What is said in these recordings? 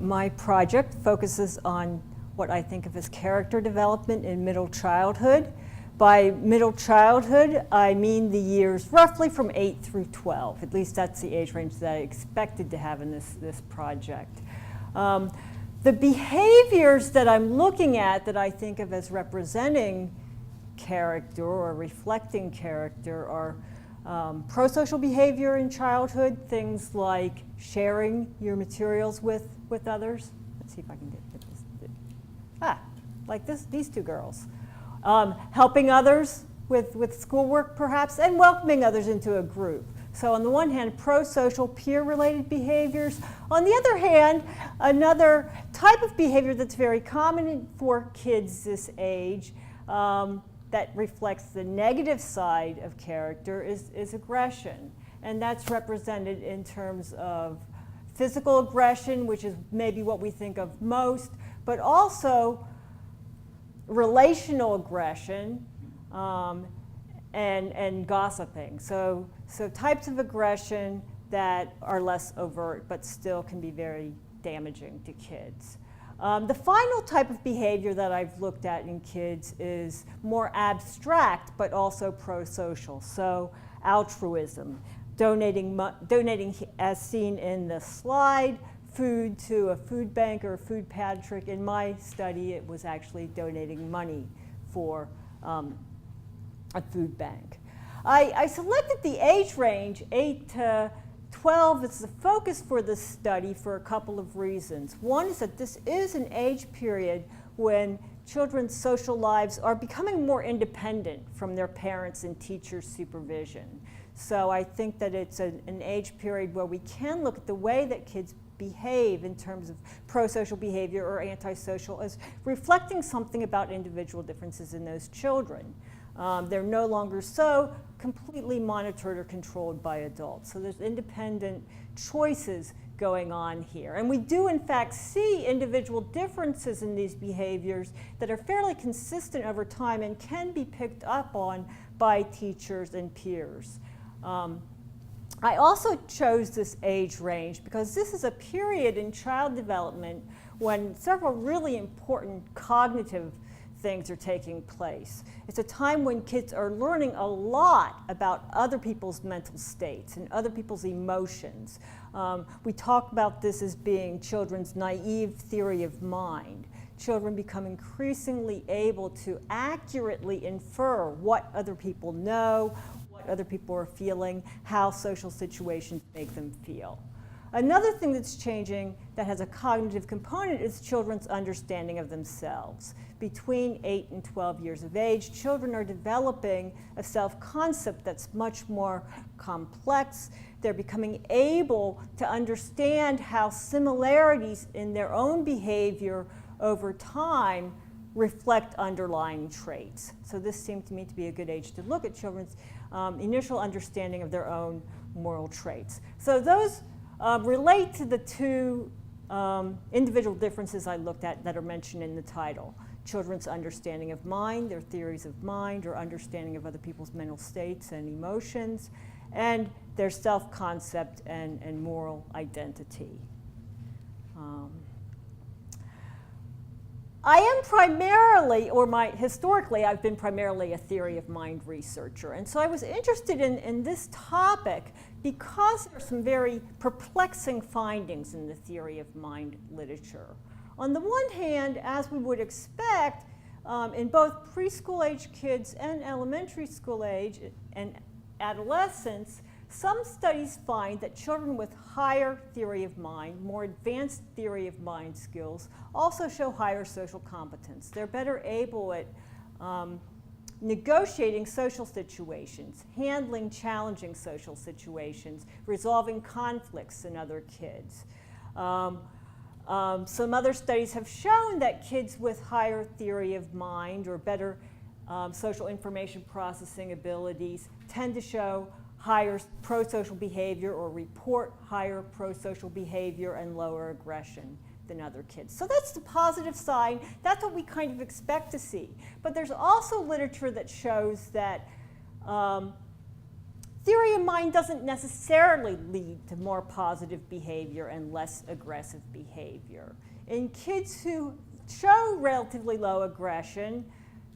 my project focuses on what I think of as character development in middle childhood. By middle childhood, I mean the years roughly from 8 through 12. At least that's the age range that I expected to have in this project. The behaviors that I'm looking at that I think of as representing character or reflecting character are prosocial behavior in childhood, things like sharing your materials with others. Let's see if I can get this. Like these two girls. Helping others with schoolwork perhaps, and welcoming others into a group. So on the one hand, prosocial peer-related behaviors. On the other hand, another type of behavior that's very common for kids this age that reflects the negative side of character is aggression. And that's represented in terms of physical aggression, which is maybe what we think of most, but also relational aggression and gossiping. So types of aggression that are less overt but still can be very damaging to kids. The final type of behavior that I've looked at in kids is more abstract but also prosocial. So altruism, donating as seen in the slide, food to a food bank or a food pantry. In my study, it was actually donating money for a food bank. I selected the age range, 8 to 12, as the focus for this study for a couple of reasons. One is that this is an age period when children's social lives are becoming more independent from their parents' and teachers' supervision. So I think that it's an age period where we can look at the way that kids behave in terms of prosocial behavior or antisocial as reflecting something about individual differences in those children. They're no longer so completely monitored or controlled by adults. So there's independent choices going on here. And we do in fact see individual differences in these behaviors that are fairly consistent over time and can be picked up on by teachers and peers. I also chose this age range because this is a period in child development when several really important cognitive things are taking place. It's a time when kids are learning a lot about other people's mental states and other people's emotions. We talk about this as being children's naive theory of mind. Children become increasingly able to accurately infer what other people know, what other people are feeling, how social situations make them feel. Another thing that's changing that has a cognitive component is children's understanding of themselves. Between 8 and 12 years of age, children are developing a self-concept that's much more complex. They're becoming able to understand how similarities in their own behavior over time reflect underlying traits. So this seemed to me to be a good age to look at children's initial understanding of their own moral traits. So those relate to the two individual differences I looked at that are mentioned in the title. Children's understanding of mind, their theories of mind or understanding of other people's mental states and emotions, and their self-concept and moral identity. I am primarily, historically, I've been primarily a theory of mind researcher. And so I was interested in this topic because there are some very perplexing findings in the theory of mind literature. On the one hand, as we would expect, in both preschool age kids and elementary school age and adolescents, some studies find that children with higher theory of mind, more advanced theory of mind skills, also show higher social competence. They're better able at negotiating social situations, handling challenging social situations, resolving conflicts than other kids. Some other studies have shown that kids with higher theory of mind or better social information processing abilities tend to show higher prosocial behavior or report higher prosocial behavior and lower aggression than other kids. So that's the positive side. That's what we kind of expect to see. But there's also literature that shows that theory of mind doesn't necessarily lead to more positive behavior and less aggressive behavior. In kids who show relatively low aggression,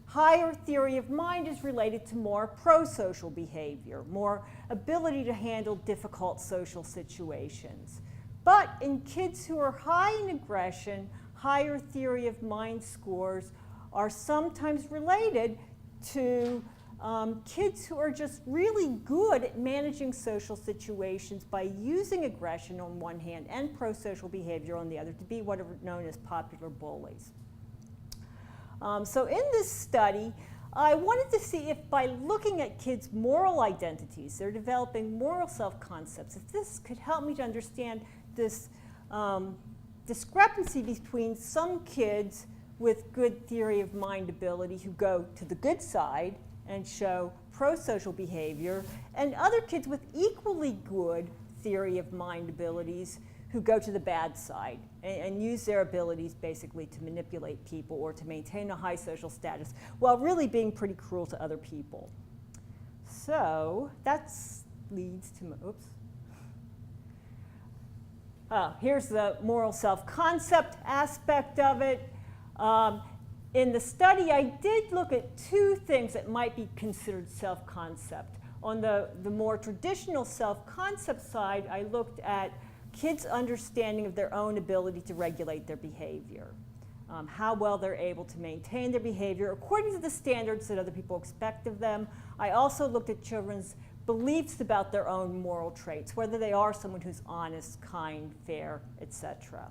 higher theory of mind is related to more prosocial behavior, more ability to handle difficult social situations. But in kids who are high in aggression, higher theory of mind scores are sometimes related to kids who are just really good at managing social situations by using aggression on one hand and prosocial behavior on the other to be what are known as popular bullies. So in this study, I wanted to see if by looking at kids' moral identities, they're developing moral self-concepts, if this could help me to understand this discrepancy between some kids with good theory of mind ability who go to the good side and show prosocial behavior, and other kids with equally good theory of mind abilities who go to the bad side and use their abilities basically to manipulate people or to maintain a high social status while really being pretty cruel to other people. So that leads to, oops. Here's the moral self-concept aspect of it. In the study, I did look at two things that might be considered self-concept. On the more traditional self-concept side, I looked at kids' understanding of their own ability to regulate their behavior, how well they're able to maintain their behavior according to the standards that other people expect of them. I also looked at children's beliefs about their own moral traits, whether they are someone who's honest, kind, fair, etc.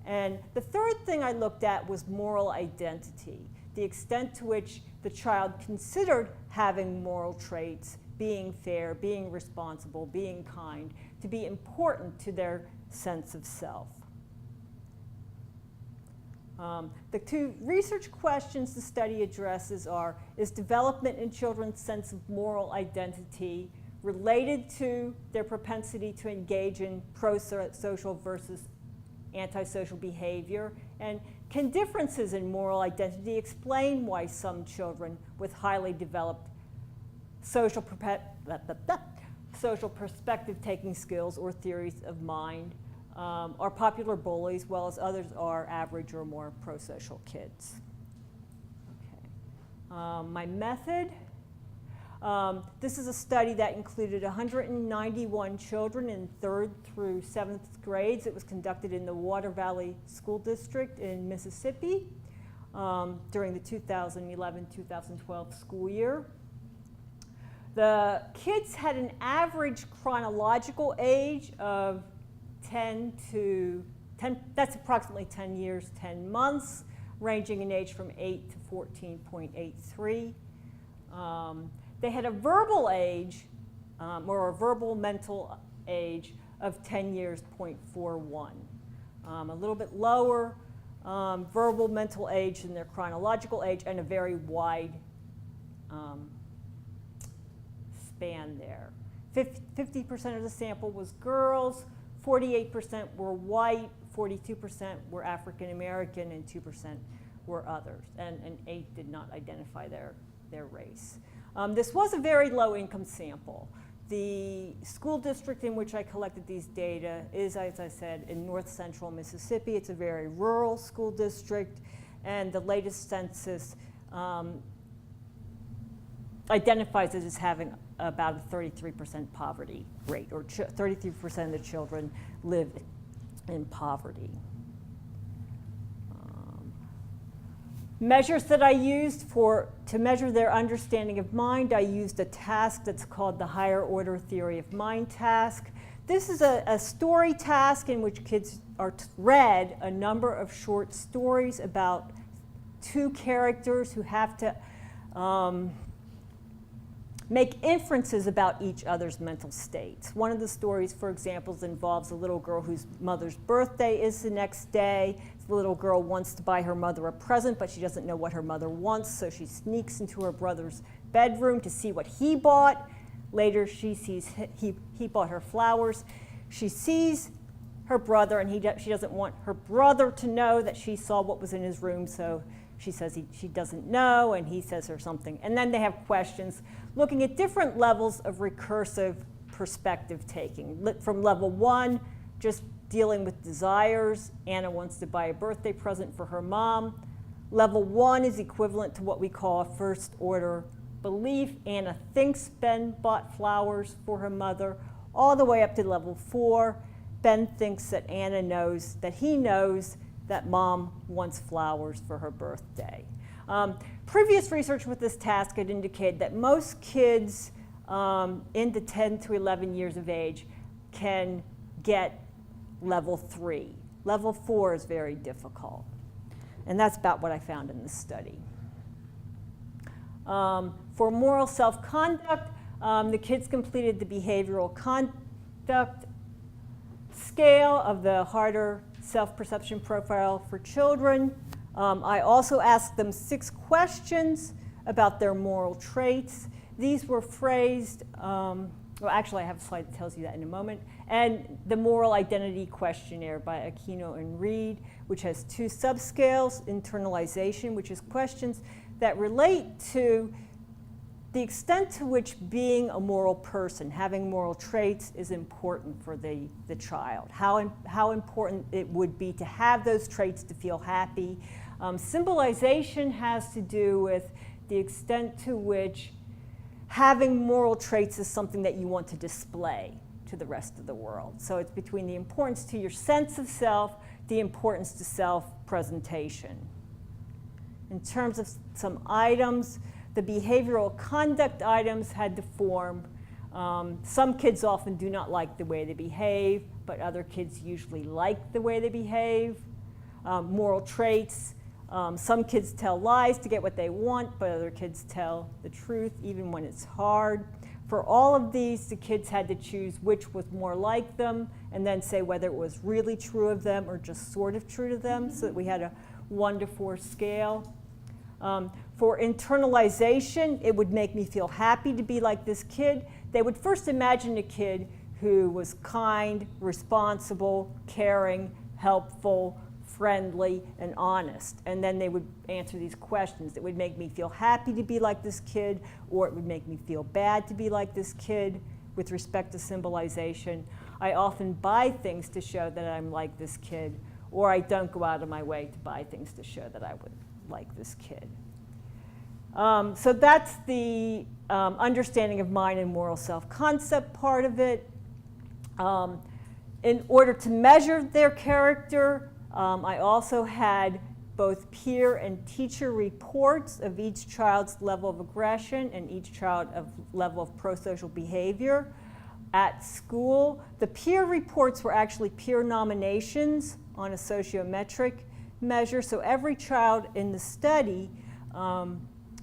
And the third thing I looked at was moral identity, the extent to which the child considered having moral traits, being fair, being responsible, being kind, to be important to their sense of self. The two research questions the study addresses are, is development in children's sense of moral identity related to their propensity to engage in prosocial versus antisocial behavior, and can differences in moral identity explain why some children with highly developed social perspective-taking skills or theories of mind are popular bullies, while as others are average or more prosocial kids. Okay. My method. This is a study that included 191 children in 3rd through 7th grades. It was conducted in the Water Valley School District in Mississippi during the 2011-2012 school year. The kids had an average chronological age of that's approximately 10 years, 10 months, ranging in age from 8 to 14.83. They had a verbal age, or a verbal mental age of 10 years, 0.41. A little bit lower verbal mental age than their chronological age, and a very wide span there. 50% of the sample was girls, 48% were white, 42% were African American, and 2% were others, and 8 did not identify their race. This was a very low income sample. The school district in which I collected these data is, as I said, in north central Mississippi. It's a very rural school district, and the latest census identifies it as having about a 33% poverty rate, or 33% of the children live in poverty. Measures that I used to measure their understanding of mind, I used a task that's called the Higher Order Theory of Mind task. This is a story task in which kids are read a number of short stories about two characters who have to make inferences about each other's mental states. One of the stories, for example, involves a little girl whose mother's birthday is the next day. The little girl wants to buy her mother a present, but she doesn't know what her mother wants, so she sneaks into her brother's bedroom to see what he bought. Later, she sees he bought her flowers. She sees her brother, and she doesn't want her brother to know that she saw what was in his room, so she says she doesn't know, and he says her something. And then they have questions looking at different levels of recursive perspective taking. From level 1, just dealing with desires. Anna wants to buy a birthday present for her mom. Level 1 is equivalent to what we call a first order belief. Anna thinks Ben bought flowers for her mother. All the way up to level 4, Ben thinks that Anna knows that he knows that mom wants flowers for her birthday. Previous research with this task had indicated that most kids in the 10 to 11 years of age can get level 3. Level 4 is very difficult. And that's about what I found in this study. For moral self-conduct, the kids completed the behavioral conduct scale of the Harder self-perception profile for children. I also asked them 6 questions about their moral traits. These were phrased, well, actually I have a slide that tells you that in a moment, and the moral identity questionnaire by Aquino and Reed, which has 2 subscales, internalization, which is questions that relate to the extent to which being a moral person, having moral traits, is important for the child. How important it would be to have those traits to feel happy. Symbolization has to do with the extent to which having moral traits is something that you want to display to the rest of the world. So it's between the importance to your sense of self, the importance to self-presentation. In terms of some items, the behavioral conduct items had to form. Some kids often do not like the way they behave, but other kids usually like the way they behave. Moral traits. Some kids tell lies to get what they want, but other kids tell the truth even when it's hard. For all of these, the kids had to choose which was more like them and then say whether it was really true of them or just sort of true to them, so that we had a 1 to 4 scale. For internalization, it would make me feel happy to be like this kid. They would first imagine a kid who was kind, responsible, caring, helpful, friendly, and honest. And then they would answer these questions. It would make me feel happy to be like this kid, or it would make me feel bad to be like this kid. With respect to symbolization, I often buy things to show that I'm like this kid, or I don't go out of my way to buy things to show that I would like this kid. So that's the understanding of mind and moral self-concept part of it. In order to measure their character, I also had both peer and teacher reports of each child's level of aggression and each child's level of prosocial behavior at school. The peer reports were actually peer nominations on a sociometric measure. So every child in the study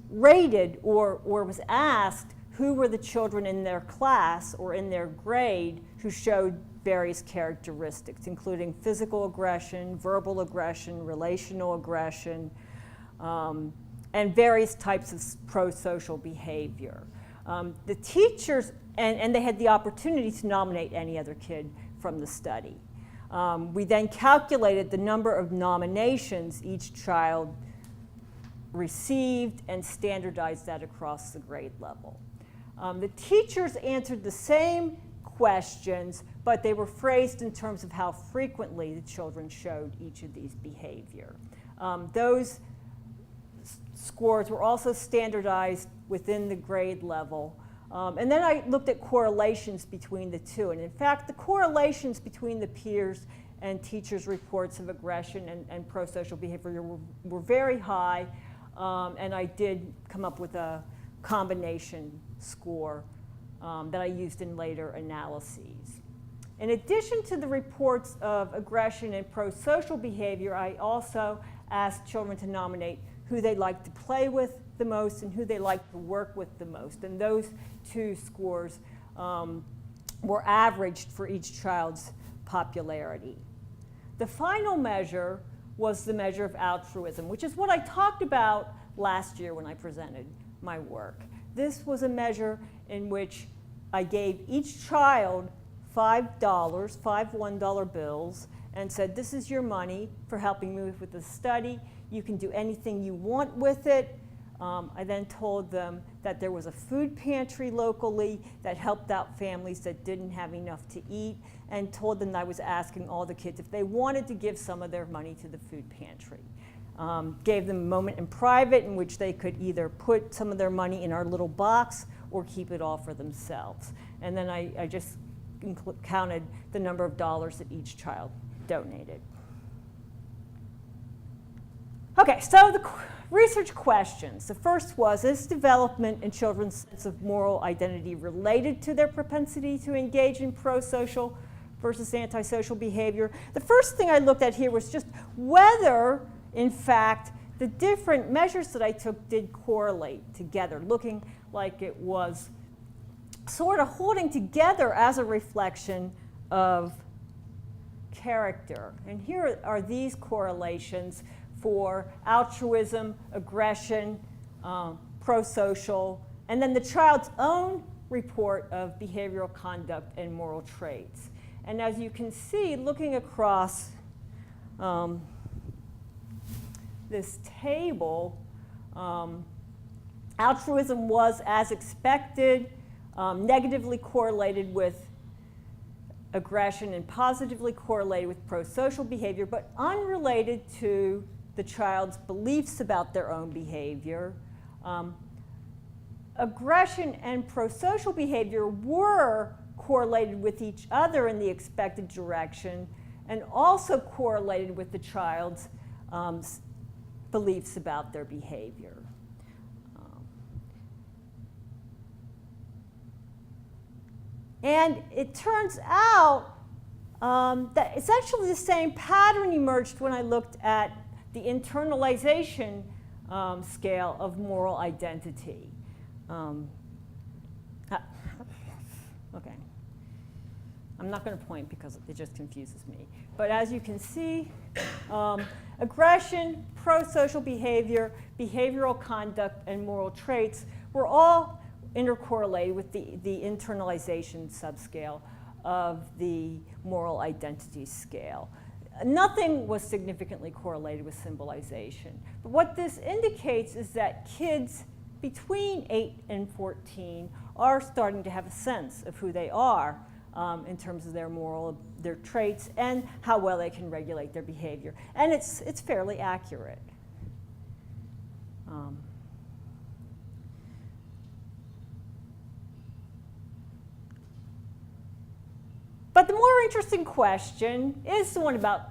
rated or was asked who were the children in their class or in their grade who showed various characteristics, including physical aggression, verbal aggression, relational aggression, and various types of prosocial behavior. The teachers, and they had the opportunity to nominate any other kid from the study. We then calculated the number of nominations each child received and standardized that across the grade level. The teachers answered the same questions, but they were phrased in terms of how frequently the children showed each of these behavior. Those scores were also standardized within the grade level. And then I looked at correlations between the two. And in fact, the correlations between the peers and teachers' reports of aggression and prosocial behavior were very high. And I did come up with a combination score that I used in later analyses. In addition to the reports of aggression and prosocial behavior, I also asked children to nominate who they liked to play with the most and who they liked to work with the most. And those two scores were averaged for each child's popularity. The final measure was the measure of altruism, which is what I talked about last year when I presented my work. This was a measure in which I gave each child $5, 5 $1 bills, and said, this is your money for helping me with the study. You can do anything you want with it. I then told them that there was a food pantry locally that helped out families that didn't have enough to eat, and told them that I was asking all the kids if they wanted to give some of their money to the food pantry. Gave them a moment in private in which they could either put some of their money in our little box or keep it all for themselves. And then I just counted the number of dollars that each child donated. Okay, so the research questions. The first was, is development in children's sense of moral identity related to their propensity to engage in prosocial versus antisocial behavior? The first thing I looked at here was just whether, in fact, the different measures that I took did correlate together, looking like it was sort of holding together as a reflection of character. And here are these correlations for altruism, aggression, prosocial, and then the child's own report of behavioral conduct and moral traits. And as you can see, looking across this table, altruism was, as expected, negatively correlated with aggression and positively correlated with prosocial behavior, but unrelated to the child's beliefs about their own behavior. Aggression and prosocial behavior were correlated with each other in the expected direction, and also correlated with the child's beliefs about their behavior. And it turns out that essentially the same pattern emerged when I looked at the internalization scale of moral identity. Okay. I'm not going to point because it just confuses me. But as you can see, aggression, prosocial behavior, behavioral conduct, and moral traits were all intercorrelated with the internalization subscale of the moral identity scale. Nothing was significantly correlated with symbolization. But what this indicates is that kids between 8 and 14 are starting to have a sense of who they are in terms of their traits and how well they can regulate their behavior. And it's fairly accurate. But the more interesting question is the one about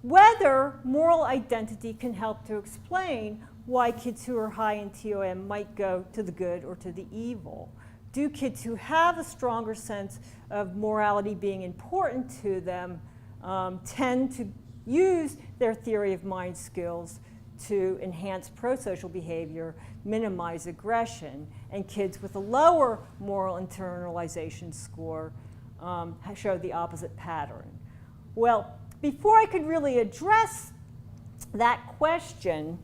whether moral identity can help to explain why kids who are high in TOM might go to the good or to the evil. Do kids who have a stronger sense of morality being important to them tend to use their theory of mind skills to enhance prosocial behavior, minimize aggression, and kids with a lower moral internalization score showed the opposite pattern? Well, before I could really address that question,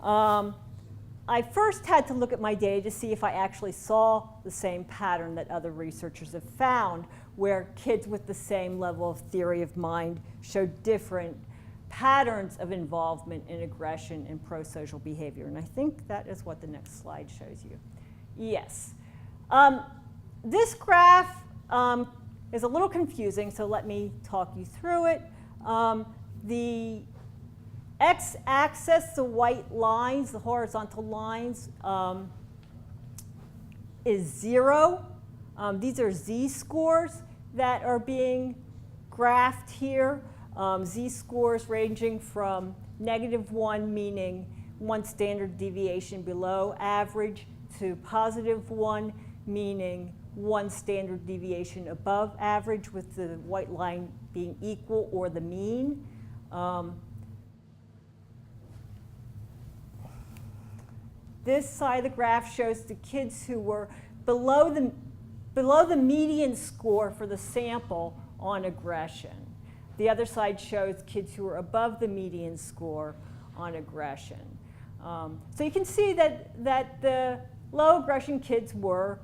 I first had to look at my data to see if I actually saw the same pattern that other researchers have found, where kids with the same level of theory of mind showed different patterns of involvement in aggression and prosocial behavior. And I think that is what the next slide shows you. Yes. This graph is a little confusing, so let me talk you through it. The x-axis, the white lines, the horizontal lines, is 0. These are z-scores that are being graphed here. Z-scores ranging from -1, meaning 1 standard deviation below average, to +1, meaning 1 standard deviation above average, with the white line being equal or the mean. This side of the graph shows the kids who were below the median score for the sample on aggression. The other side shows kids who were above the median score on aggression. So you can see that the low aggression kids were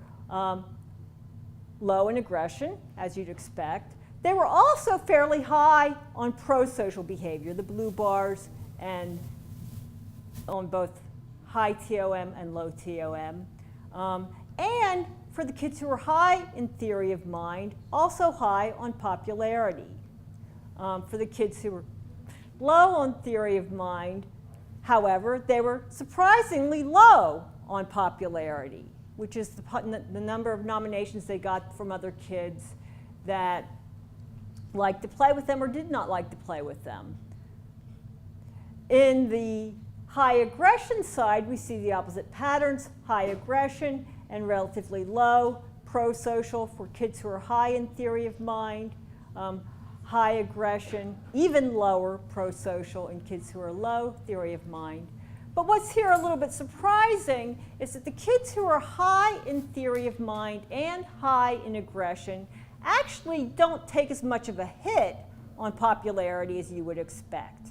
low in aggression, as you'd expect. They were also fairly high on prosocial behavior, the blue bars, and on both high TOM and low TOM. And for the kids who are high in theory of mind, also high on popularity. For the kids who were low on theory of mind, however, they were surprisingly low on popularity, which is the number of nominations they got from other kids that liked to play with them or did not like to play with them. In the high aggression side, we see the opposite patterns: high aggression and relatively low prosocial for kids who are high in theory of mind, high aggression, even lower prosocial in kids who are low theory of mind. But what's here a little bit surprising is that the kids who are high in theory of mind and high in aggression actually don't take as much of a hit on popularity as you would expect,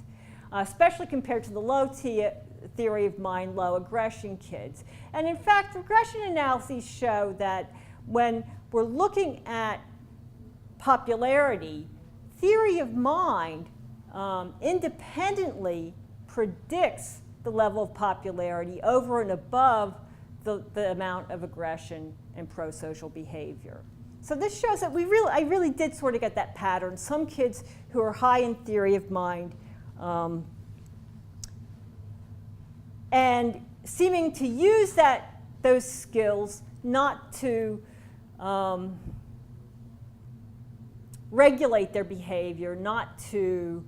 especially compared to the low theory of mind, low aggression kids. And in fact, regression analyses show that when we're looking at popularity, theory of mind independently predicts the level of popularity over and above the amount of aggression and prosocial behavior. So this shows that I really did sort of get that pattern. Some kids who are high in theory of mind and seeming to use those skills not to regulate their behavior, not to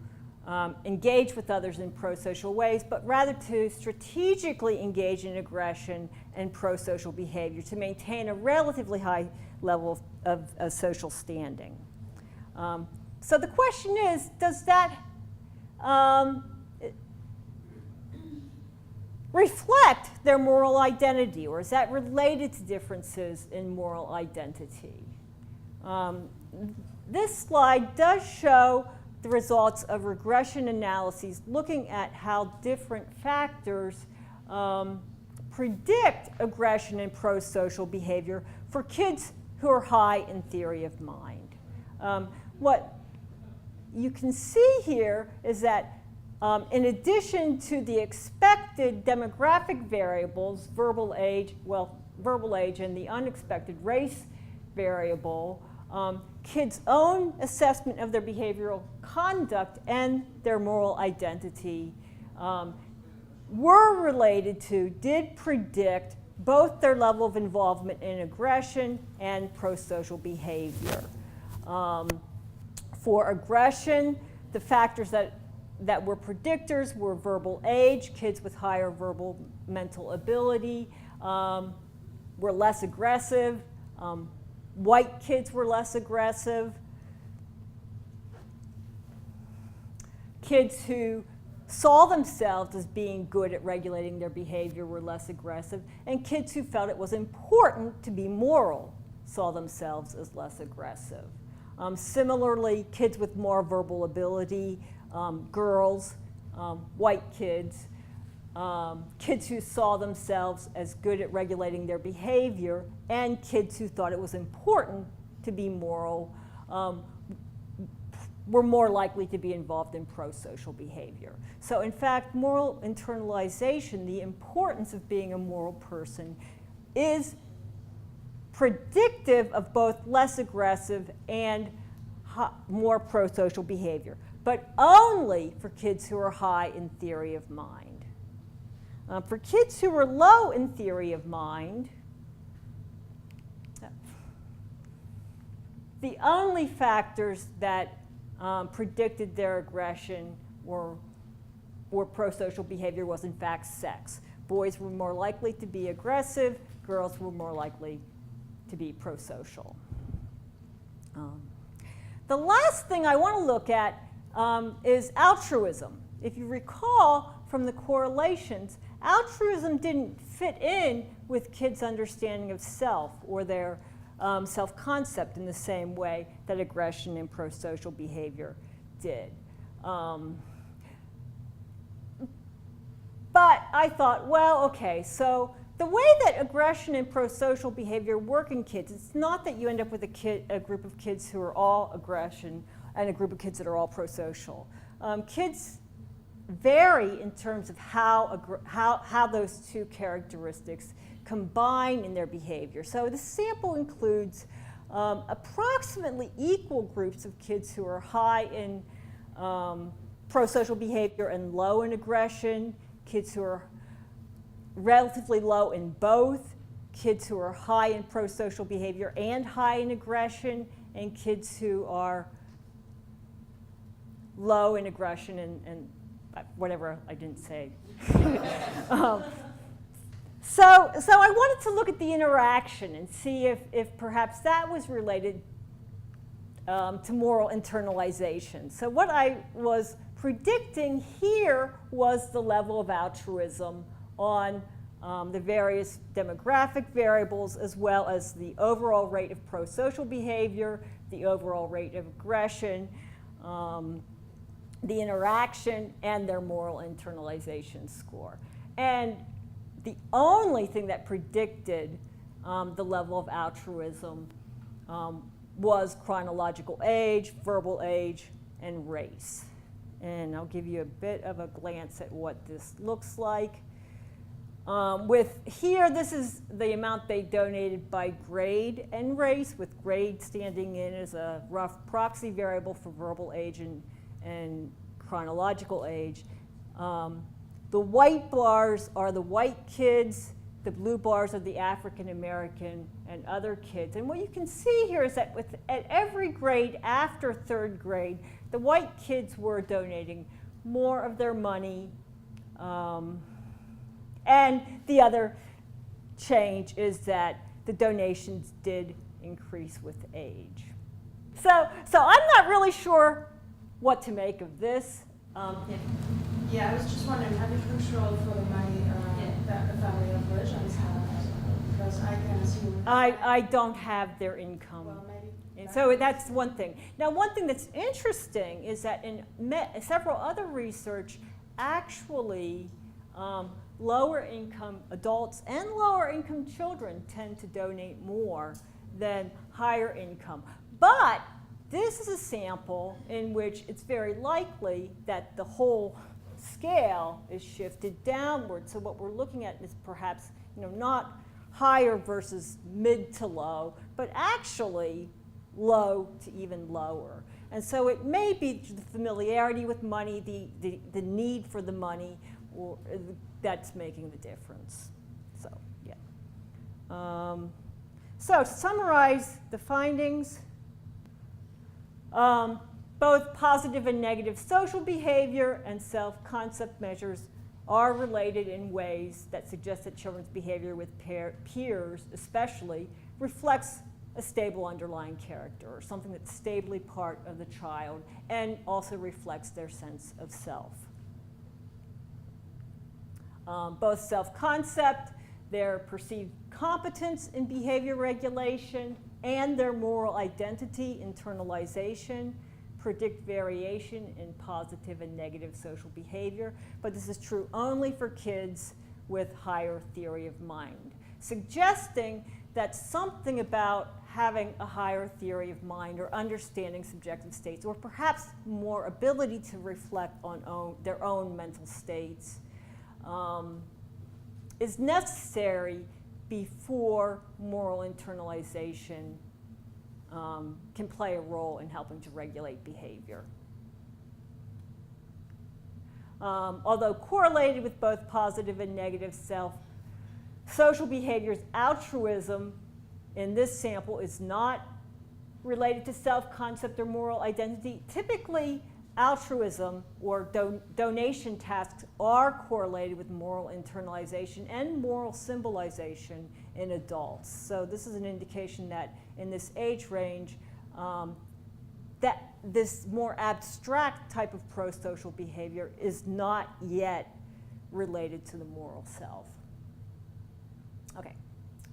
engage with others in prosocial ways, but rather to strategically engage in aggression and prosocial behavior to maintain a relatively high level of social standing. So the question is, does that reflect their moral identity, or is that related to differences in moral identity? This slide does show the results of regression analyses looking at how different factors predict aggression and prosocial behavior for kids who are high in theory of mind. What you can see here is that in addition to the expected demographic variables, verbal age and the unexpected race variable, kids' own assessment of their behavioral conduct and their moral identity were related to, did predict both their level of involvement in aggression and prosocial behavior. For aggression, the factors that were predictors were verbal age. Kids with higher verbal mental ability were less aggressive. White kids were less aggressive. Kids who saw themselves as being good at regulating their behavior were less aggressive. And kids who felt it was important to be moral saw themselves as less aggressive. Similarly, kids with more verbal ability, girls, white kids, kids who saw themselves as good at regulating their behavior, and kids who thought it was important to be moral were more likely to be involved in prosocial behavior. So in fact, moral internalization, the importance of being a moral person, is predictive of both less aggressive and more prosocial behavior, but only for kids who are high in theory of mind. For kids who are low in theory of mind, the only factors that predicted their aggression or prosocial behavior was in fact sex. Boys were more likely to be aggressive, girls were more likely to be prosocial. The last thing I want to look at is altruism. If you recall from the correlations, altruism didn't fit in with kids' understanding of self or their self-concept in the same way that aggression and prosocial behavior did. But I thought, well, okay, so the way that aggression and prosocial behavior work in kids, it's not that you end up with a group of kids who are all aggression and a group of kids that are all prosocial. Kids vary in terms of how those two characteristics combine in their behavior. So the sample includes approximately equal groups of kids who are high in prosocial behavior and low in aggression, kids who are relatively low in both, kids who are high in prosocial behavior and high in aggression, and kids who are low in aggression and whatever I didn't say. So I wanted to look at the interaction and see if perhaps that was related to moral internalization. So what I was predicting here was the level of altruism on the various demographic variables, as well as the overall rate of prosocial behavior, the overall rate of aggression, the interaction, and their moral internalization score. And the only thing that predicted the level of altruism was chronological age, verbal age, and race. And I'll give you a bit of a glance at what this looks like. With here, this is the amount they donated by grade and race, with grade standing in as a rough proxy variable for verbal age and chronological age. The white bars are the white kids, the blue bars are the African American and other kids. And what you can see here is that at every grade after third grade, the white kids were donating more of their money. And the other change is that the donations did increase with age. So I'm not really sure what to make of this. Yeah, I was just wondering, how crucial for the money that the family of virgins have? Because I can assume... I don't have their income. Well, maybe. And so that's one thing. Now, one thing that's interesting is that in several other research, actually, lower income adults and lower income children tend to donate more than higher income. But this is a sample in which it's very likely that the whole scale is shifted downward. So what we're looking at is perhaps, not higher versus mid to low, but actually low to even lower. And so it may be the familiarity with money, the need for the money, that's making the difference. So, yeah. So to summarize the findings, both positive and negative social behavior and self-concept measures are related in ways that suggest that children's behavior with peers, especially, reflects a stable underlying character, or something that's stably part of the child, and also reflects their sense of self. Both self-concept, their perceived competence in behavior regulation, and their moral identity, internalization, predict variation in positive and negative social behavior, but this is true only for kids with higher theory of mind, suggesting that something about having a higher theory of mind or understanding subjective states, or perhaps more ability to reflect on their own mental states, is necessary before moral internalization can play a role in helping to regulate behavior. Although correlated with both positive and negative social behaviors, altruism in this sample is not related to self-concept or moral identity. Typically, altruism or donation tasks are correlated with moral internalization and moral symbolization in adults. So this is an indication that in this age range, that this more abstract type of prosocial behavior is not yet related to the moral self. Okay,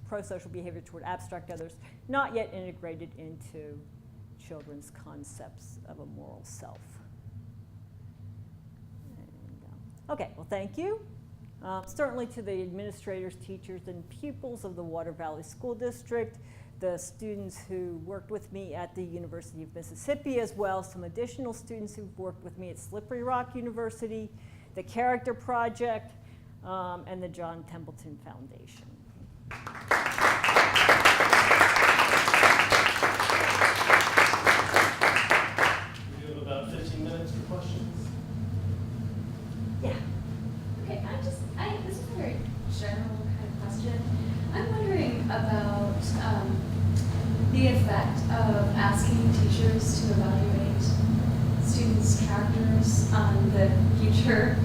prosocial behavior toward abstract others, not yet integrated into children's concepts of a moral self. Okay, well, thank you. Certainly to the administrators, teachers, and pupils of the Water Valley School District, the students who worked with me at the University of Mississippi, as well as some additional students who've worked with me at Slippery Rock University, the Character Project, and the John Templeton Foundation. We have about 15 minutes for questions. Yeah. Okay, this is a very general kind of question. I'm wondering about the effect of asking teachers to evaluate students' characters on the future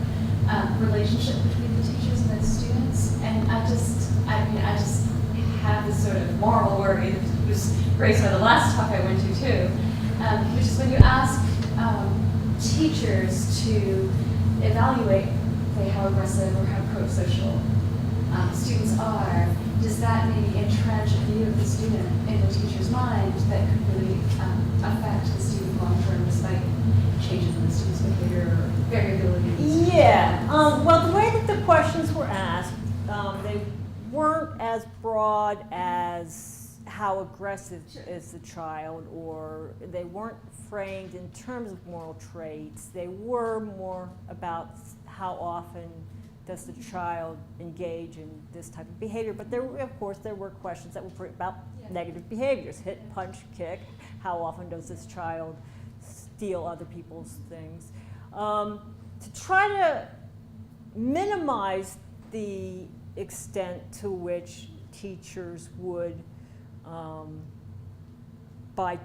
relationship between the teachers and the students. And I just have this sort of moral worry that was raised by the last talk I went to too, which is when you ask teachers to evaluate, say, how aggressive or how pro-social students are, does that maybe entrench a view of the student in the teacher's mind that could really affect the student long-term despite changes in the student's behavior or variability? Yeah, well, the way that the questions were asked, they weren't as broad as how aggressive is the child, or they weren't framed in terms of moral traits. They were more about how often does the child engage in this type of behavior. But there, of course, there were questions that were about negative behaviors: hit, punch, kick. How often does this child steal other people's things? To try to minimize the extent to which teachers would, by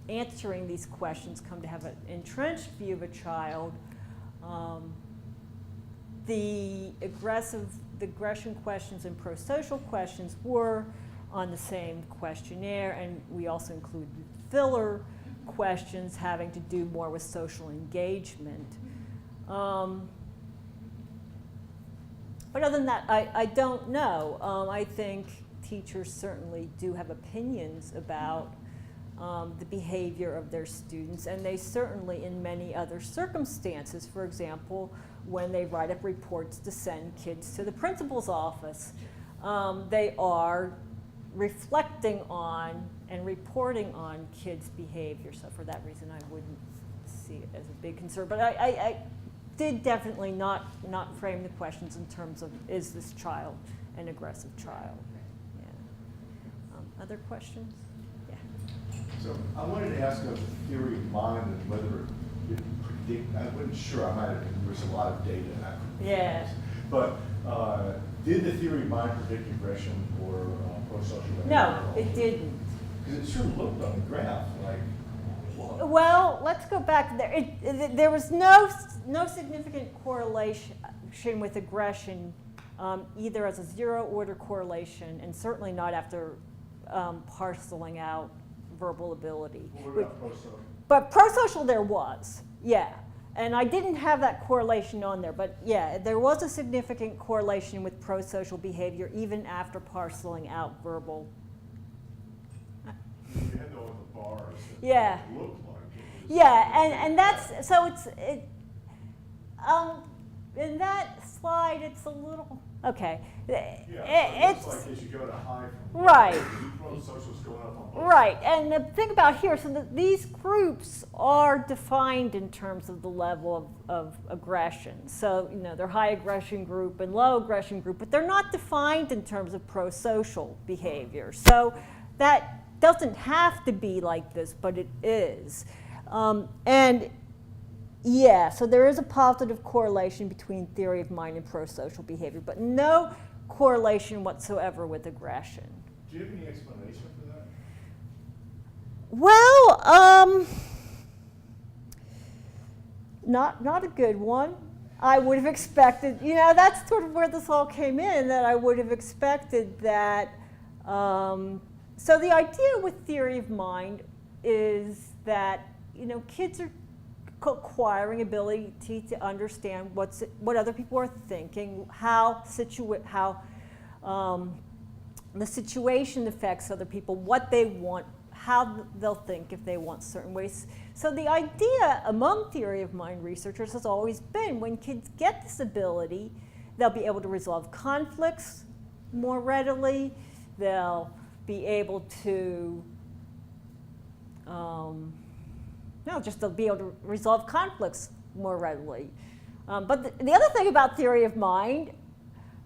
answering these questions, come to have an entrenched view of a child. The aggression questions and prosocial questions were on the same questionnaire, and we also included filler questions having to do more with social engagement. But other than that, I don't know. I think teachers certainly do have opinions about the behavior of their students, and they certainly, in many other circumstances, for example, when they write up reports to send kids to the principal's office, they are reflecting on and reporting on kids' behavior. So for that reason, I wouldn't see it as a big concern. But I did definitely not frame the questions in terms of, is this child an aggressive child? Yeah. Other questions? Yeah. So I wanted to ask of the theory of mind and whether it predict. I wasn't sure. I might have. There was a lot of data. And I couldn't Yeah. But did the theory of mind predict aggression or prosocial behavior? No, it didn't. Because it sure looked on the graph like. What? Well, let's go back there. There was no significant correlation with aggression, either as a zero-order correlation, and certainly not after parceling out verbal ability. What about prosocial? But prosocial there was, yeah. And I didn't have that correlation on there, but yeah, there was a significant correlation with prosocial behavior even after parceling out verbal. You had all the bars that Yeah. looked like it was. Yeah, and that's, so in that slide, it's a little, okay. Yeah, it looks like as you go to high from Right. prosocial's going up on both. Right, and the thing about here, so these groups are defined in terms of the level of aggression. So, they're high aggression group and low aggression group, but they're not defined in terms of prosocial behavior. So that doesn't have to be like this, but it is. And yeah, so there is a positive correlation between theory of mind and prosocial behavior, but no correlation whatsoever with aggression. Do you have any explanation for that? Well, not a good one. I would have expected, that's sort of where this all came in, that I would have expected that. So the idea with theory of mind is that, kids are acquiring ability to understand what other people are thinking, how the situation affects other people, what they want, how they'll think if they want certain ways. So the idea among theory of mind researchers has always been when kids get this ability, they'll be able to resolve conflicts more readily, they'll be able to they'll be able to resolve conflicts more readily. But the other thing about theory of mind,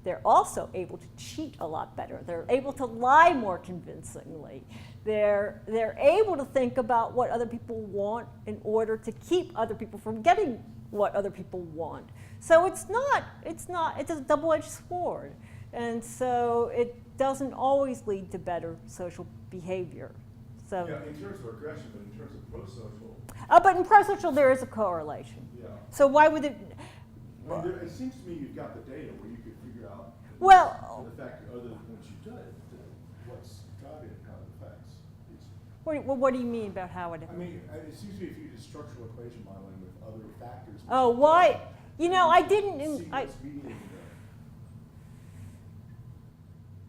they're also able to cheat a lot better. They're able to lie more convincingly. They're able to think about what other people want in order to keep other people from getting what other people want. So it's a double-edged sword. And so it doesn't always lead to better social behavior. So, Yeah, in terms of aggression, but in terms of prosocial, but in prosocial there is a correlation. yeah. So why would it? I mean, it seems to me you've got the data where you could figure out Well, the fact other than once you've done it, what's driving it, how it affects. what do you mean about how it? I mean, it seems to me if you did structural equation modeling with other factors. Oh, why? You know, I didn't. See what's mediating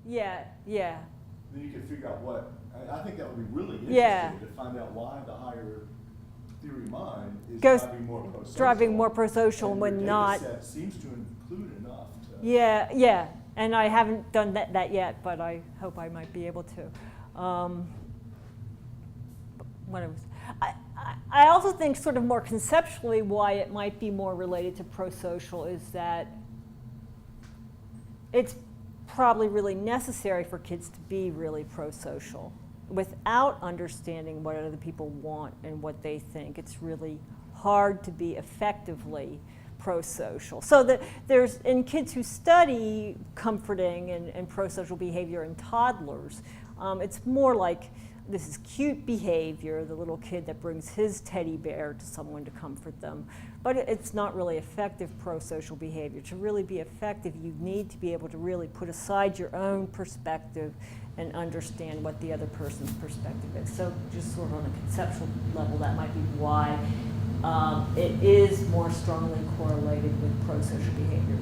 there. Yeah. Then you can figure out what. I think that would be really interesting Yeah. to find out why the higher theory mind is Goes driving more prosocial. driving more prosocial and when your not. data set seems to include enough to. Yeah. And I haven't done that yet, but I hope I might be able to. I also think sort of more conceptually why it might be more related to prosocial is that it's probably really necessary for kids to be really prosocial. Without understanding what other people want and what they think, it's really hard to be effectively prosocial. So there's, in kids who study comforting and prosocial behavior in toddlers, it's more like this is cute behavior, the little kid that brings his teddy bear to someone to comfort them. But it's not really effective prosocial behavior. To really be effective, you need to be able to really put aside your own perspective and understand what the other person's perspective is. So just sort of on a conceptual level, that might be why it is more strongly correlated with prosocial behavior,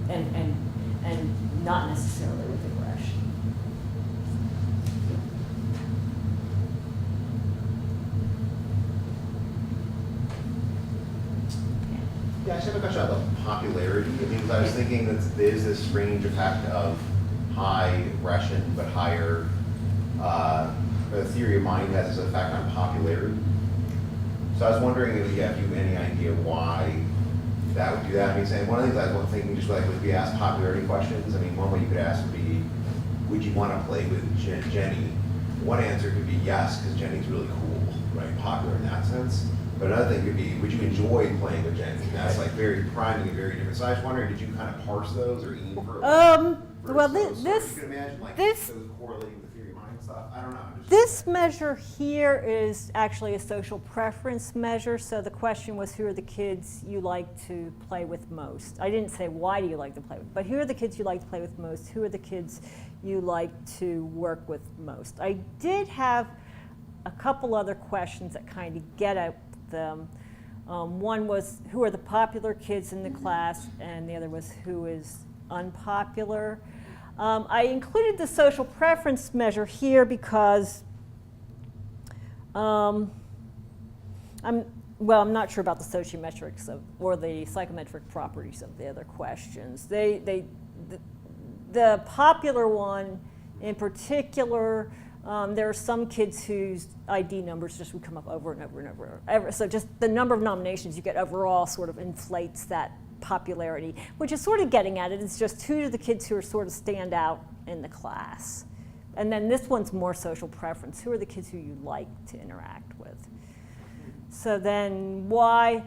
and not necessarily with aggression. Yeah, I just have a question about the popularity. I mean, I was thinking that there's this strange effect of high aggression, but higher, the theory of mind has this effect on popularity. So I was wondering if you have any idea why that would do that. I mean, one of the things I was thinking just like would be ask popularity questions. I mean, one way you could ask would be, would you want to play with Jenny? One answer could be yes, because Jenny's really cool, right? Popular in that sense. But another thing could be, would you enjoy playing with Jenny? And that's like very priming and very different. So I was wondering, did you kind of parse those or aim for? Well, those this you can imagine like this those correlating with the theory of mind stuff. I don't know. this measure here is actually a social preference measure. So the question was, who are the kids you like to play with most? I didn't say why do you like to play with, but who are the kids you like to play with most? Who are the kids you like to work with most? I did have a couple other questions that kind of get at them. One was, who are the popular kids in the class? And the other was, who is unpopular? I included the social preference measure here because I'm not sure about the sociometrics or the psychometric properties of the other questions. The popular one in particular, there are some kids whose ID numbers just would come up over and over and over. So just the number of nominations you get overall sort of inflates that popularity, which is sort of getting at it. It's just who are the kids who are sort of stand out in the class. And then this one's more social preference. Who are the kids who you like to interact with? So then why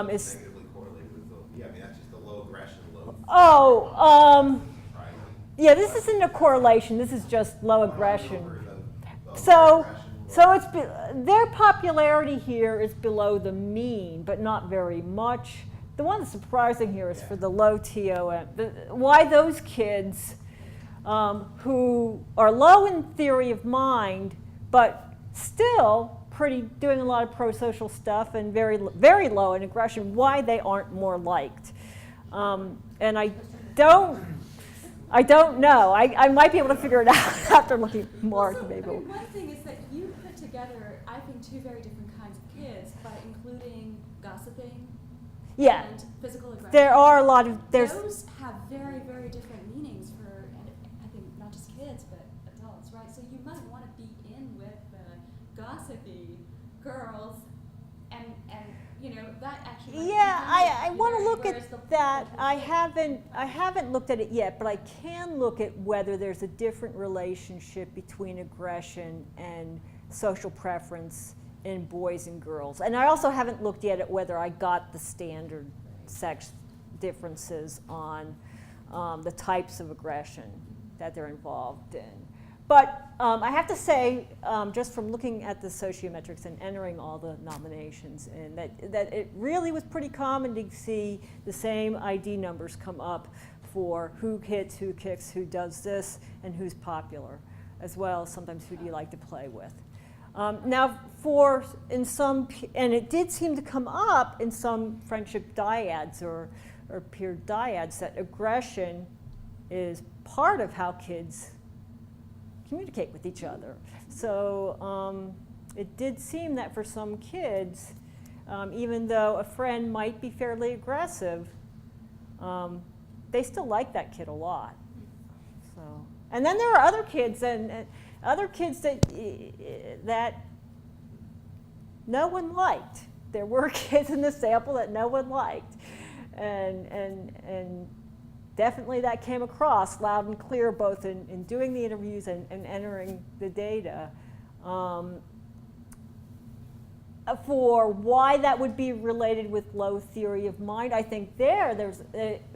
is... Negatively correlated with the, yeah, I mean, that's just the low aggression, low... right? Yeah, this isn't a correlation. This is just low aggression. So it's their popularity here is below the mean, but not very much. The one that's surprising here is for the low TOM. Why those kids who are low in theory of mind, but still doing a lot of prosocial stuff and very, very low in aggression, why they aren't more liked. And I don't know. I might be able to figure it out after looking more at the I Babel. mean, one thing is that you put together, I think, two very different kinds of kids by including gossiping Yeah, and physical aggression. there are a lot of, Those have very, very different meanings for, and I think not just kids, but adults, right? So you might want to be in with the gossipy girls and you know, that actually. might be Yeah, I good, want to you know, look whereas at the that. political- I haven't looked at it yet, but I can look at whether there's a different relationship between aggression and social preference in boys and girls. And I also haven't looked yet at whether I got the standard sex differences on the types of aggression that they're involved in. But I have to say, just from looking at the sociometrics and entering all the nominations, and that it really was pretty common to see the same ID numbers come up for who hits, who kicks, who does this, and who's popular, as well as sometimes who do you like to play with. Now, in some, and it did seem to come up in some friendship dyads or peer dyads, that aggression is part of how kids communicate with each other. So it did seem that for some kids, even though a friend might be fairly aggressive, they still like that kid a lot. So, and then there are other kids and other kids that no one liked. There were kids in the sample that no one liked, and definitely that came across loud and clear both in doing the interviews and entering the data. For why that would be related with low theory of mind, I think there's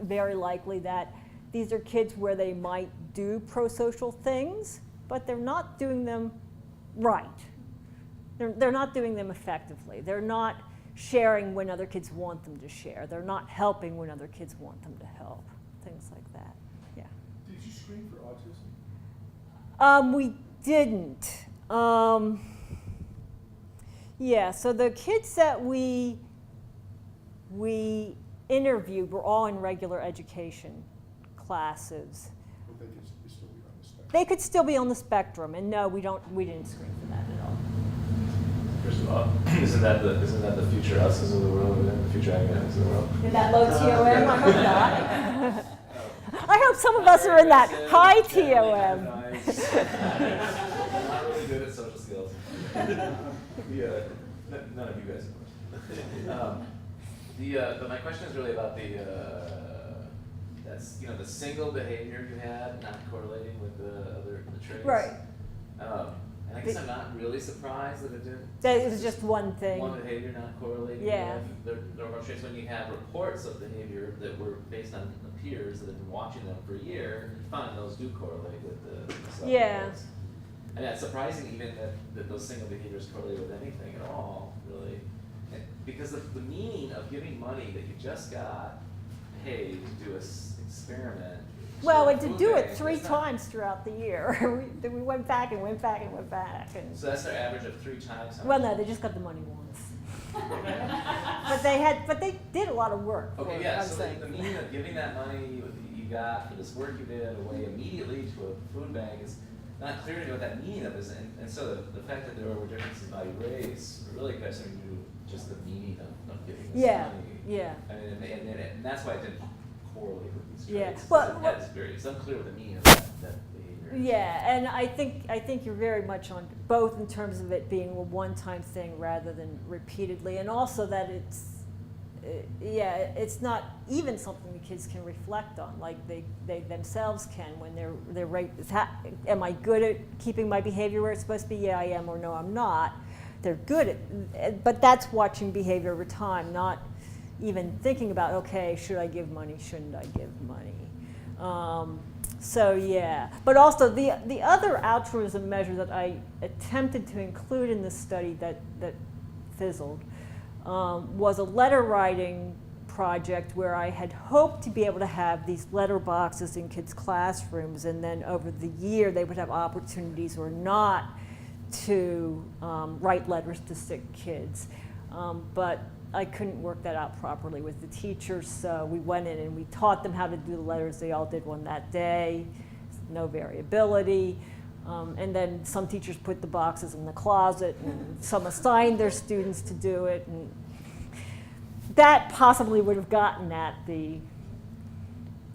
very likely that these are kids where they might do prosocial things, but they're not doing them right. They're not doing them effectively. They're not sharing when other kids want them to share. They're not helping when other kids want them to help. Things like that. Yeah. Did you screen for autism? We didn't. Yeah. So the kids that we interviewed were all in regular education classes. But they could still be on the spectrum. They could still be on the spectrum, and no, we didn't screen for that at all. First of all, isn't that the future us's of the world, and the future academics of the world? In that low TOM, I hope not. I hope some of us are in that high TOM. I'm not really good at social skills. None of you guys, of course. But my question is really about the single behavior you had not correlating with the traits. Right. And I guess I'm not really surprised that it didn't. That it was just one thing. One behavior not correlating. Yeah. There are traits when you have reports of behavior that were based on the peers that have been watching them for a year. You find those do correlate with the Yeah. subjects. And it's surprising even that those single behaviors correlate with anything at all, really. And because the meaning of giving money that you just got paid to do an experiment. Well, and to food do it bank, 3 it's not- times throughout the year. we went back and went back and went back. And, So that's their average of 3 times. well, no, they just got the money once. But they did a lot of work. Okay, for yeah, it, I'm so saying. the meaning of giving that money you got for this work you did away immediately to a food bank is not clear to me what that meaning of is. And so the fact that there were differences by race really has something to do with just the meaning of giving this Yeah, money. yeah. I mean, and that's why it didn't correlate with these Yeah, traits. well, It's unclear what the meaning of that behavior is. Yeah, and I think you're very much on both in terms of it being a one-time thing rather than repeatedly, and also that it's not even something the kids can reflect on, like they themselves can when they're right. Am I good at keeping my behavior where it's supposed to be? Yeah, I am, or no, I'm not. They're good at, but that's watching behavior over time, not even thinking about, okay, should I give money? Shouldn't I give money? So yeah, but also the other altruism measure that I attempted to include in this study that fizzled was a letter writing project where I had hoped to be able to have these letter boxes in kids' classrooms, and then over the year they would have opportunities or not to write letters to sick kids. But I couldn't work that out properly with the teachers, so we went in and we taught them how to do the letters. They all did one that day, no variability. And then some teachers put the boxes in the closet, and some assigned their students to do it. And that possibly would have gotten at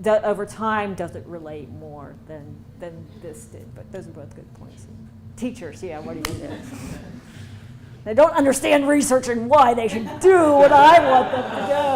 over time, does it relate more than this did? But those are both good points. Teachers, yeah, what do you do? They don't understand research and why they should do what I want them to do.